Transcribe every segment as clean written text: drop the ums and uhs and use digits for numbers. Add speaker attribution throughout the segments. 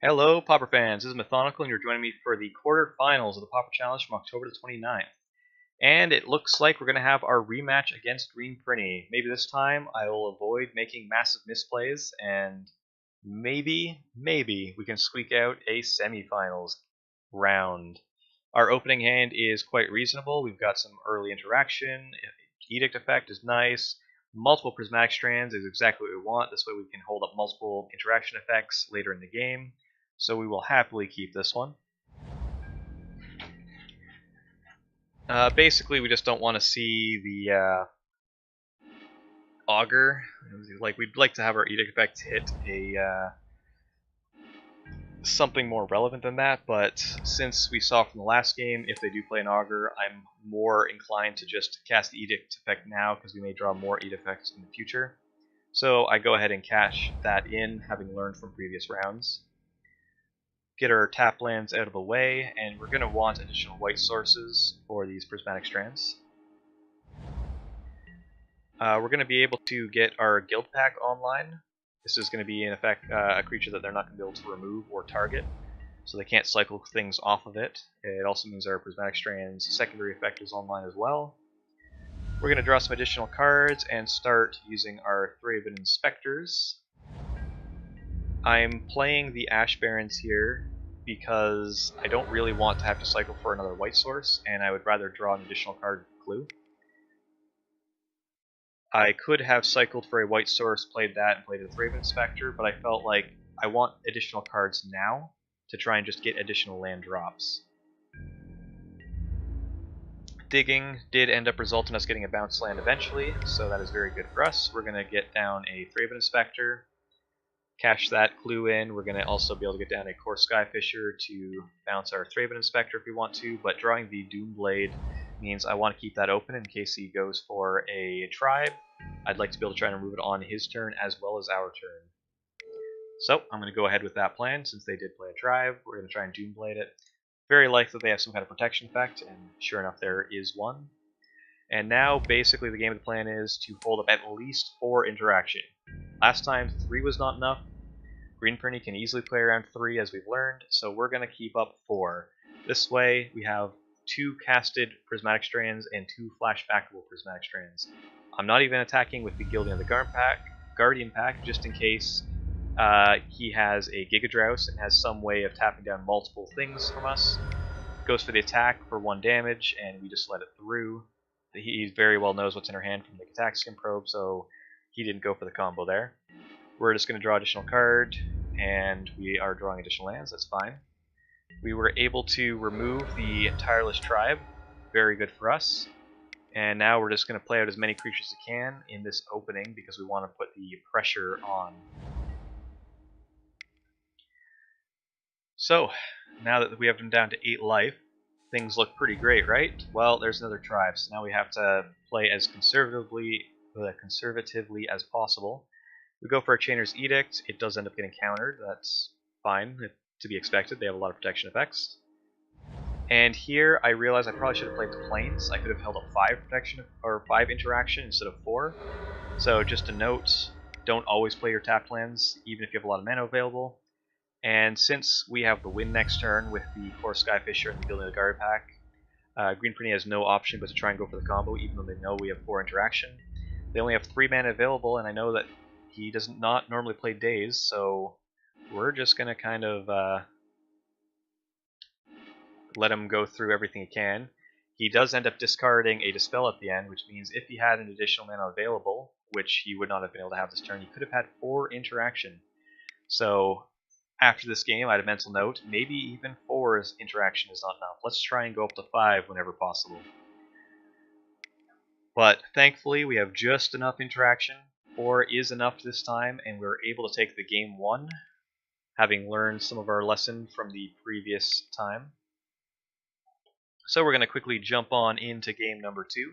Speaker 1: Hello, Pauper fans. This is Mathonical, and you're joining me for the quarterfinals of the Pauper Challenge from October the 29th. And it looks like we're going to have our rematch against Green Prinny. Maybe this time I will avoid making massive misplays, and maybe we can squeak out a semifinals round. Our opening hand is quite reasonable. We've got some early interaction. Edict effect is nice. Multiple prismatic strands is exactly what we want. This way we can hold up multiple interaction effects later in the game. So we will happily keep this one. Basically, we just don't want to see the augur. Like, we'd like to have our edict effect hit a something more relevant than that, but since we saw from the last game, if they do play an augur, I'm more inclined to just cast the edict effect now because we may draw more edict effects in the future. So I go ahead and cash that in, having learned from previous rounds. Get our tap lands out of the way, and we're going to want additional white sources for these prismatic strands. We're going to be able to get our guild pack online. This is going to be, in effect, a creature that they're not going to be able to remove or target, so they can't cycle things off of it. It also means our prismatic strands secondary effect is online as well. We're going to draw some additional cards and start using our Thraben Inspectors. I'm playing the Ash Barons here because I don't really want to have to cycle for another white source, and I would rather draw an additional card clue. I could have cycled for a white source, played that, and played a Thraben Inspector, but I felt like I want additional cards now to try and just get additional land drops. Digging did end up resulting in us getting a bounce land eventually, so that is very good for us. We're going to get down a Thraben Inspector, cash that clue in. We're going to also be able to get down a Core Skyfisher to bounce our Thraben Inspector if we want to, but drawing the Doomblade means I want to keep that open in case he goes for a tribe. I'd like to be able to try and remove it on his turn as well as our turn. So I'm going to go ahead with that plan since they did play a tribe. We're going to try and Doomblade it. Very likely they have some kind of protection effect, and sure enough there is one. And now basically the game of the plan is to hold up at least 4 interaction. Last time 3 was not enough. Green Prinny can easily play around 3 as we've learned, so we're going to keep up 4. This way we have 2 casted prismatic strands and 2 flashbackable prismatic strands. I'm not even attacking with the Gilding of the Guardian pack just in case he has a Giga Drouse and has some way of tapping down multiple things from us. Goes for the attack for 1 damage, and we just let it through. He very well knows what's in her hand from the attack skin probe, so he didn't go for the combo there. We're just going to draw additional card, and we are drawing additional lands, that's fine. We were able to remove the Tireless Tribe, very good for us. And now we're just going to play out as many creatures as we can in this opening because we want to put the pressure on. So, now that we have them down to 8 life, things look pretty great, right? Well, there's another tribe, so now we have to play as conservatively as possible. We go for a Chainer's Edict. It does end up getting countered. That's fine, to be expected. They have a lot of protection effects. And here I realize I probably should have played the Plains. I could have held up 5 protection or 5 interaction instead of 4. So just a note, don't always play your tapped lands, even if you have a lot of mana available. And since we have the win next turn with the Core Skyfisher and the Gilding of the Guard pack, Green Prinny has no option but to try and go for the combo, even though they know we have 4 interaction. They only have 3 mana available, and I know that he does not normally play Daze, so we're just going to kind of let him go through everything he can. He does end up discarding a Dispel at the end, which means if he had an additional mana available, which he would not have been able to have this turn, he could have had 4 interaction. So after this game, I had a mental note, maybe even 4 interaction is not enough. Let's try and go up to 5 whenever possible. But thankfully, we have just enough interaction. 4 is enough this time, and we're able to take the game 1, having learned some of our lesson from the previous time. So we're going to quickly jump on into game number 2.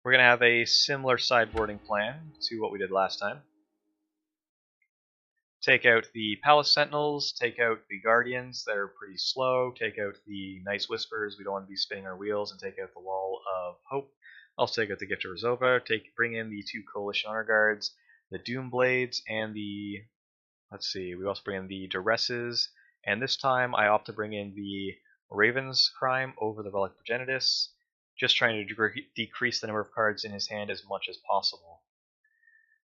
Speaker 1: We're going to have a similar sideboarding plan to what we did last time. Take out the Palace Sentinels, take out the Guardians that are pretty slow, take out the Nice Whispers, we don't want to be spinning our wheels, and take out the Wall of Hope. Also take out the Gift of Rezova, bring in the 2 Coalition Honor Guards, the Doom Blades, and the Let's see, we also bring in the Duresses, and this time I opt to bring in the Raven's Crime over the Relic Progenitus, just trying to decrease the number of cards in his hand as much as possible.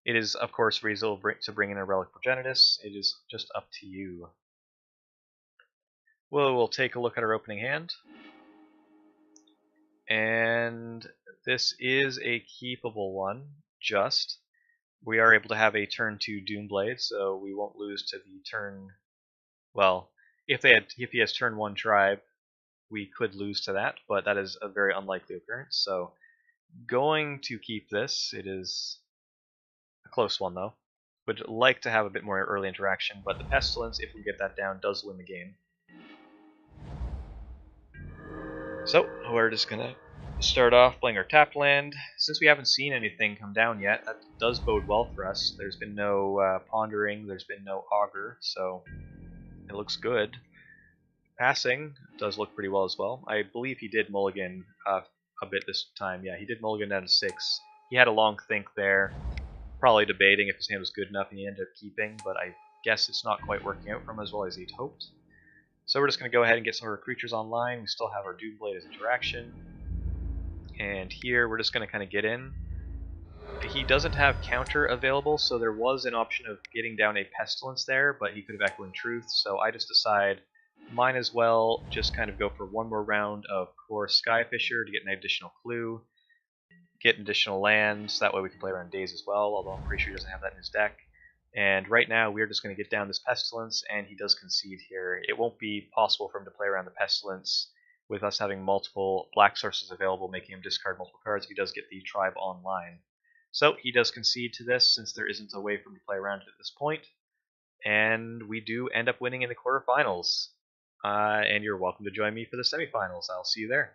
Speaker 1: It is, of course, reasonable to bring in a Relic Progenitus. It is just up to you. We'll take a look at our opening hand. And this is a keepable one, just. We are able to have a turn 2 Doomblade, so we won't lose to the turn... Well, if he has turn 1 Tribe, we could lose to that, but that is a very unlikely occurrence, so going to keep this. It is a close one, though. Would like to have a bit more early interaction, but the Pestilence, if we get that down, does win the game. So, we're just going to start off playing our tapped land. Since we haven't seen anything come down yet, that does bode well for us. There's been no Pondering, there's been no Augur, so it looks good. Passing does look pretty well as well. I believe he did mulligan a bit this time. Yeah, he did mulligan down to 6. He had a long think there, probably debating if his hand was good enough, and he ended up keeping, but I guess it's not quite working out for him as well as he'd hoped. So we're just going to go ahead and get some of our creatures online. We still have our Doomblade as interaction. And here we're just going to kind of get in. He doesn't have counter available, so there was an option of getting down a Pestilence there, but he could have Echoing Truth, so I just decide might as well just kind of go for one more round of core Skyfisher to get an additional clue, get additional lands, that way we can play around Daze as well, although I'm pretty sure he doesn't have that in his deck. And right now we're just going to get down this Pestilence, and he does concede here. It won't be possible for him to play around the Pestilence with us having multiple black sources available, making him discard multiple cards if he does get the Tribe online. So he does concede to this, since there isn't a way for him to play around it at this point. And we do end up winning in the quarterfinals. And you're welcome to join me for the semifinals. I'll see you there.